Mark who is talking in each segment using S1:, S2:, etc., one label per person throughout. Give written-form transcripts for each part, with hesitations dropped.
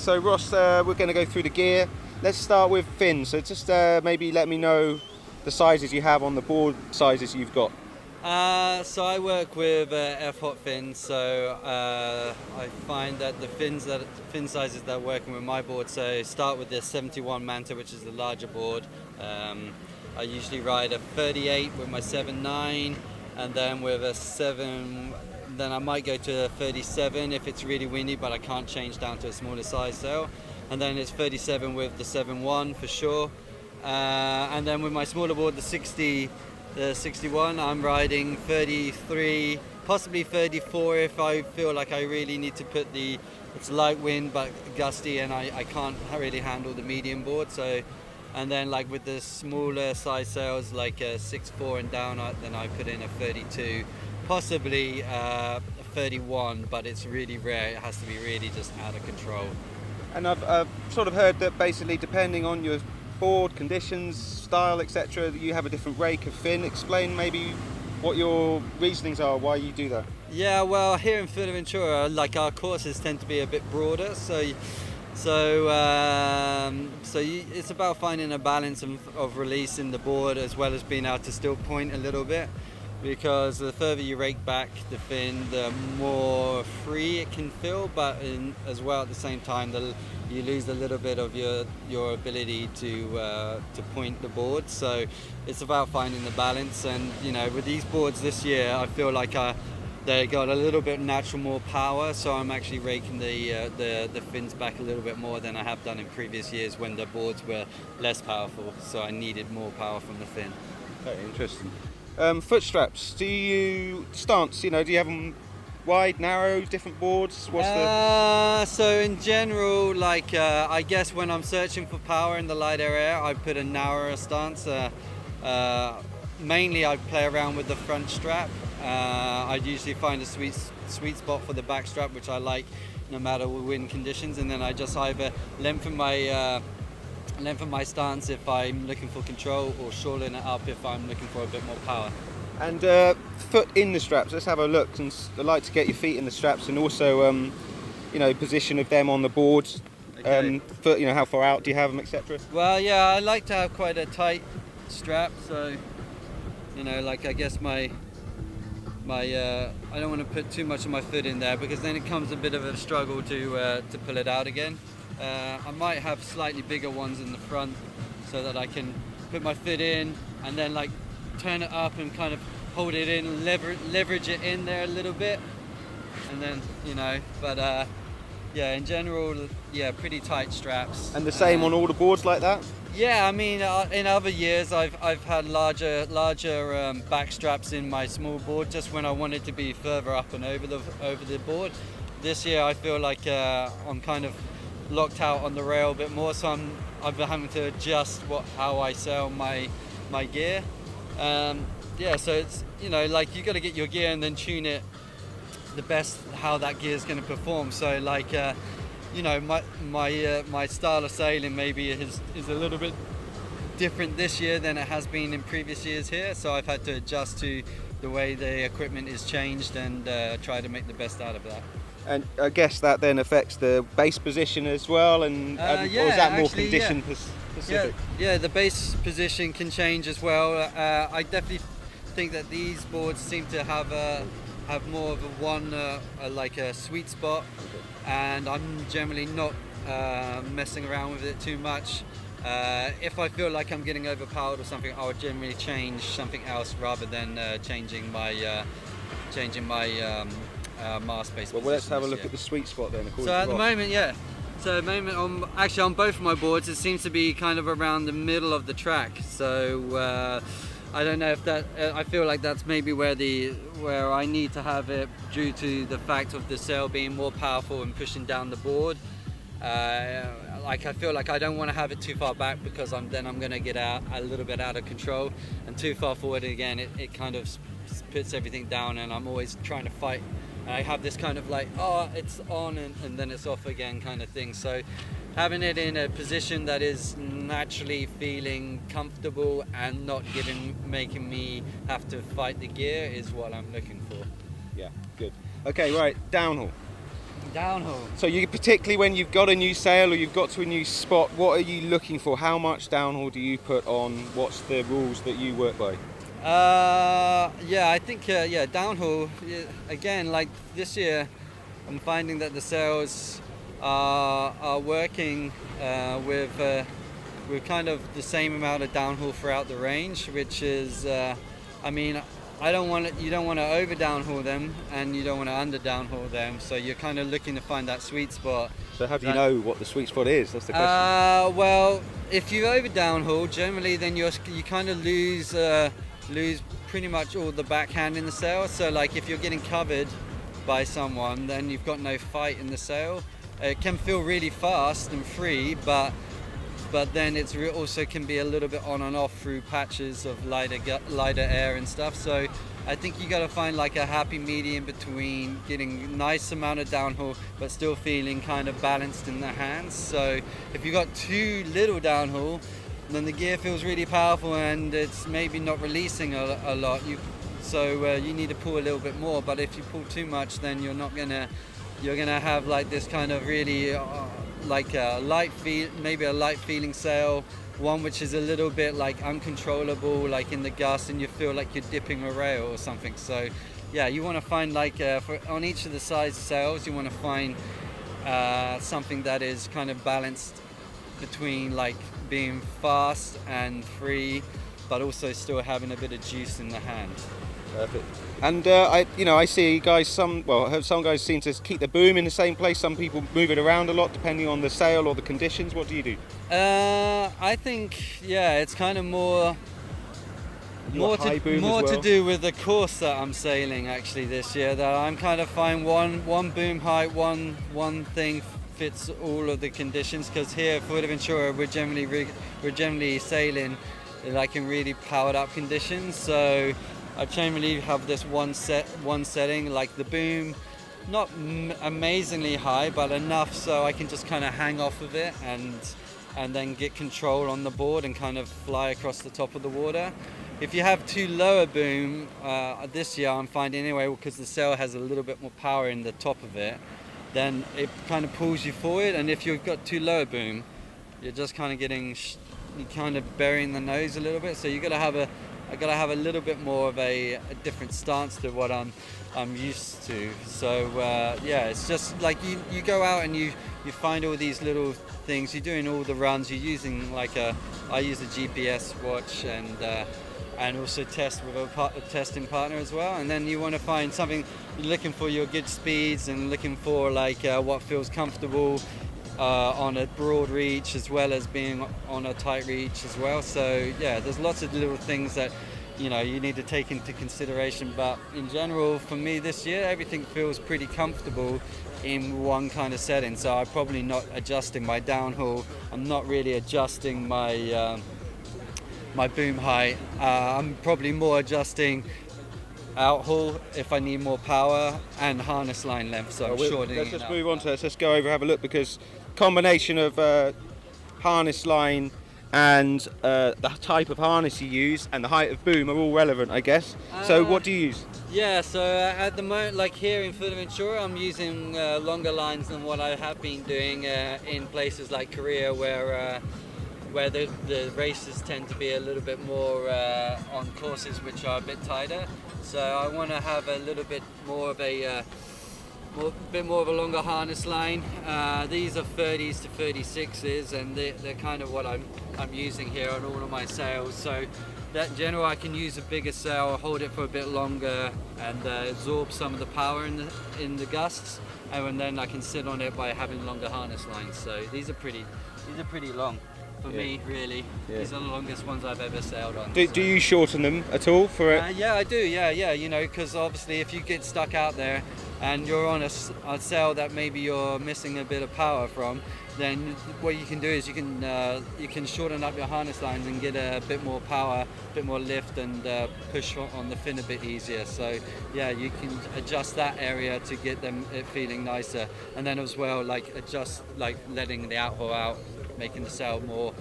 S1: So Ross, we're going to go through the gear. Let's start with fins. So just maybe let me know the sizes you have on the board, sizes you've got.
S2: So I work with F-hot fins, so I find that the fin sizes that are working with my board, so start with the 71 Manta, which is the larger board. I usually ride a 38 with my 7.9, and then with a 7, then I might go to a 37 if it's really windy, but I can't change down to a smaller size sail. And then it's 37 with the 7.1 for sure. And then with my smaller board, the 61, I'm riding 33, possibly 34 if I feel like I really need to put it's light wind but gusty and I can't really handle the medium board. So, and then like with the smaller size sails, like a 6.4 and down, then I put in a 32, possibly a 31, but it's really rare. It has to be really just out of control.
S1: And I've sort of heard that basically depending on your board conditions, style, etc., you have a different rake of fin. Explain maybe what your reasonings are, why you do that.
S2: Yeah, well, here in Fuerteventura, like our courses tend to be a bit broader, so it's about finding a balance of release in the board as well as being able to still point a little bit, because the further you rake back the fin, the more free it can feel, but as well at the same time you lose a little bit of your ability to point the board. So it's about finding the balance, and with these boards this year I feel like they got a little bit natural more power, so I'm actually raking the fins back a little bit more than I have done in previous years when the boards were less powerful, so I needed more power from the fin.
S1: Very interesting. Foot straps, do you have them wide, narrow, different boards?
S2: So in general, like I guess when I'm searching for power in the lighter air, I put a narrower stance. Mainly I play around with the front strap. I usually find a sweet spot for the back strap, which I like no matter what wind conditions, and then I just either lengthen my stance if I'm looking for control, or shorten it up if I'm looking for a bit more power.
S1: And foot in the straps, let's have a look. And I like to get your feet in the straps, and also position of them on the board.
S2: Okay.
S1: Foot, how far out do you have them, etc.
S2: Well, yeah, I like to have quite a tight strap, so like I guess my I don't want to put too much of my foot in there, because then it comes a bit of a struggle to pull it out again. I might have slightly bigger ones in the front so that I can put my foot in and then like turn it up and kind of hold it in, leverage it in there a little bit, and then in general, pretty tight straps.
S1: And the same on all the boards like that?
S2: Yeah, I mean, in other years I've had larger back straps in my small board, just when I wanted to be further up and over the board. This year I feel like I'm kind of locked out on the rail a bit more, so I've been having to adjust how I sail my gear. So it's like you got to get your gear and then tune it the best how that gear is going to perform. So like my style of sailing maybe is a little bit different this year than it has been in previous years here, so I've had to adjust to the way the equipment is changed and try to make the best out of that.
S1: And I guess that then affects the base position as well, or is that more condition specific?
S2: Yeah, the base position can change as well. I definitely think that these boards seem to have more of a sweet spot, and I'm generally not messing around with it too much. If I feel like I'm getting overpowered or something, I would generally change something else rather than changing my mast base.
S1: Well, let's have a look at the sweet spot then.
S2: So at the moment, on both of my boards, it seems to be kind of around the middle of the track. So I don't know if that. I feel like that's maybe where I need to have it, due to the fact of the sail being more powerful and pushing down the board. I feel like I don't want to have it too far back, because I'm going to get a little bit out of control, and too far forward again, it kind of puts everything down, and I'm always trying to fight. And I have this kind of like, it's on and then it's off again kind of thing. So having it in a position that is naturally feeling comfortable and not making me have to fight the gear is what I'm looking for.
S1: Yeah, good. Okay, right, downhaul.
S2: Downhill.
S1: So you particularly when you've got a new sail or you've got to a new spot, what are you looking for? How much downhill do you put on? What's the rules that you work by?
S2: Yeah, I think downhill. Yeah, again, like this year, I'm finding that the sails are working with kind of the same amount of downhill throughout the range, which is, I mean, you don't want to over downhill them, and you don't want to under downhill them. So you're kind of looking to find that sweet spot.
S1: So how do you know what the sweet spot is? That's the question.
S2: Well, if you over downhill, generally, then you kind of lose pretty much all the backhand in the sail. So like if you're getting covered by someone, then you've got no fight in the sail. It can feel really fast and free, but then it's also can be a little bit on and off through patches of lighter air and stuff. So I think you got to find like a happy medium between getting a nice amount of downhill but still feeling kind of balanced in the hands. So if you got too little downhill, then the gear feels really powerful and it's maybe not releasing a lot. So you need to pull a little bit more. But if you pull too much, then you're gonna have like this kind of really like a maybe a light feeling sail, one which is a little bit like uncontrollable, like in the gust, and you feel like you're dipping a rail or something. So yeah, you want to find like on each of the size sails, you want to find something that is kind of balanced between like being fast and free, but also still having a bit of juice in the hand.
S1: Perfect. And I see guys. Some guys seem to keep the boom in the same place. Some people move it around a lot depending on the sail or the conditions. What do you do?
S2: I think it's kind of more
S1: to
S2: do with the course that I'm sailing actually this year. That I'm kind of find one boom height, one thing fits all of the conditions. Because here at Fuerteventura, we're generally sailing like in really powered up conditions. So I generally have this one setting, like the boom, not amazingly high, but enough so I can just kind of hang off of it and then get control on the board and kind of fly across the top of the water. If you have too low a boom, this year I'm finding anyway, because the sail has a little bit more power in the top of it, then it kind of pulls you forward. And if you've got too low a boom, you're just kind of you're kind of burying the nose a little bit. So I got to have a little bit more of a different stance to what I'm used to. So it's just like you go out and you find all these little things. You're doing all the runs. You're using I use a GPS watch and also test with a testing partner as well. And then you want to find something. You're looking for your good speeds and looking for what feels comfortable on a broad reach as well as being on a tight reach as well. So there's lots of little things that you need to take into consideration, but in general for me this year everything feels pretty comfortable in one kind of setting. So I'm probably not adjusting my downhill, I'm not really adjusting my my boom height, I'm probably more adjusting outhaul if I need more power, and harness line length, so I'm shortening.
S1: Let's just move on to this. Let's go over, have a look, because combination of harness line and the type of harness you use and the height of boom are all relevant, I guess. So what do you use?
S2: So at the moment, like here in Fuerteventura, I'm using longer lines than what I have been doing in places like Korea, where the races tend to be a little bit more on courses which are a bit tighter. So I want to have a little bit more of a longer harness line. These are 30s to 36s, and they're kind of what I'm using here on all of my sails. So that in general, I can use a bigger sail, hold it for a bit longer, and absorb some of the power in the gusts, and then I can sit on it by having longer harness lines. So these are pretty long. For me, really. These are the longest ones I've ever sailed on.
S1: Do you shorten them at all for it?
S2: Yeah, I do. Because obviously if you get stuck out there and you're on a sail that maybe you're missing a bit of power from, then what you can do is you can shorten up your harness lines and get a bit more power, a bit more lift, and push on the fin a bit easier. So you can adjust that area to get it feeling nicer, and then as well adjust letting the outhaul out, making the sail more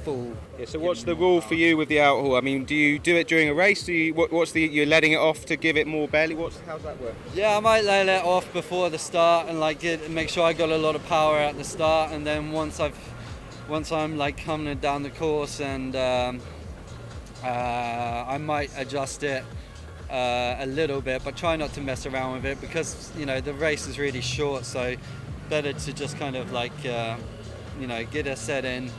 S2: full.
S1: Yeah, so what's the rule for you with the outhaul? I mean, do you do it during a race? You're letting it off to give it more belly? How's that work?
S2: Yeah, I might let it off before the start and like make sure I got a lot of power at the start, and then once I'm like coming down the course, and I might adjust it a little bit, but try not to mess around with it, because the race is really short, so better to just kind of like get a set in,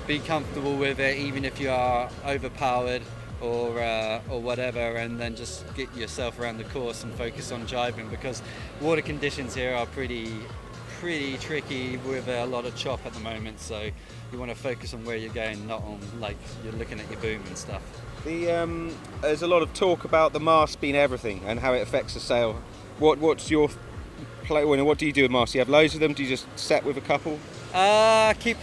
S2: be comfortable with it, even if you are overpowered or whatever, and then just get yourself around the course and focus on driving, because water conditions here are pretty tricky with a lot of chop at the moment, so you want to focus on where you're going, not on like you're looking at your boom and stuff.
S1: There's a lot of talk about the mast being everything and how it affects the sail. What's your play? What do you do with masts? Do you have loads of them? Do you just set with a couple?
S2: I keep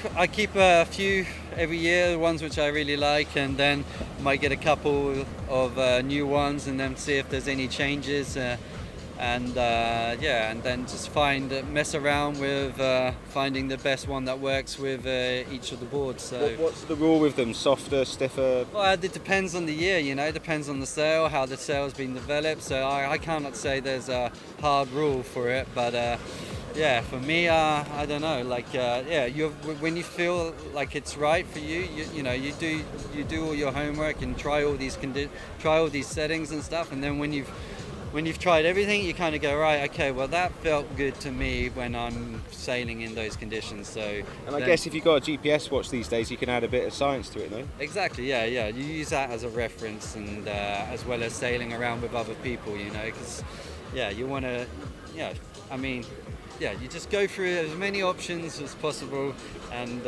S2: a few every year, the ones which I really like, and then might get a couple of new ones, and then see if there's any changes. And then just mess around with finding the best one that works with each of the boards. So
S1: what's the rule with them? Softer, stiffer?
S2: Well, it depends on the year, it depends on the sail, how the sail's been developed. So I cannot say there's a hard rule for it, but for me, I don't know. Like when you feel like it's right for you, you do all your homework and try all these settings and stuff, and then when you've tried everything, you kind of go, right, okay, well that felt good to me when I'm sailing in those conditions. So,
S1: and I guess if you've got a GPS watch these days, you can add a bit of science to it, no?
S2: Exactly, yeah. You use that as a reference, and as well as sailing around with other people, because you want to, you just go through as many options as possible, and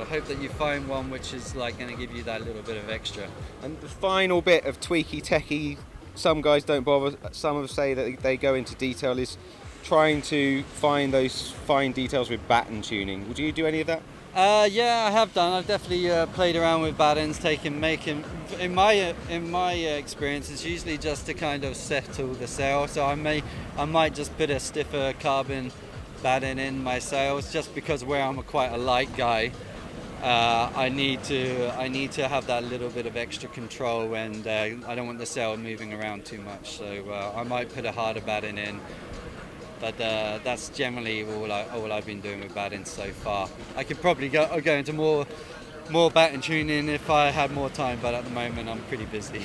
S2: hope that you find one which is like going to give you that little bit of extra.
S1: And the final bit of tweaky techie, some guys don't bother, some of say that they go into detail, is trying to find those fine details with batten tuning. Would you do any of that?
S2: Yeah, I have done. I've definitely played around with battens, making. In my experience, it's usually just to kind of settle the sail. So I might just put a stiffer carbon batten in my sails, just because where I'm quite a light guy. I need to have that little bit of extra control, and I don't want the sail moving around too much. So I might put a harder batten in, but that's generally all I've been doing with battens so far. I could probably go into more batten tuning if I had more time, but at the moment I'm pretty busy.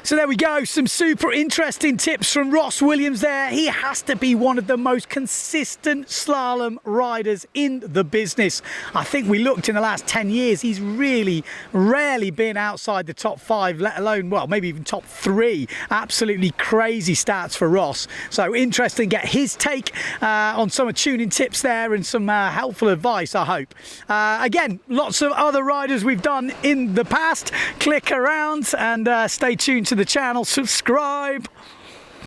S3: So there we go, some super interesting tips from Ross Williams there. He has to be one of the most consistent slalom riders in the business. I think we looked in the last 10 years, he's really rarely been outside the top 5, let alone, well, maybe even top 3. Absolutely crazy stats for Ross. So interesting, get his take on some of tuning tips there, and some helpful advice, I hope. Again, lots of other riders we've done in the past. Click around and stay tuned to the channel, subscribe.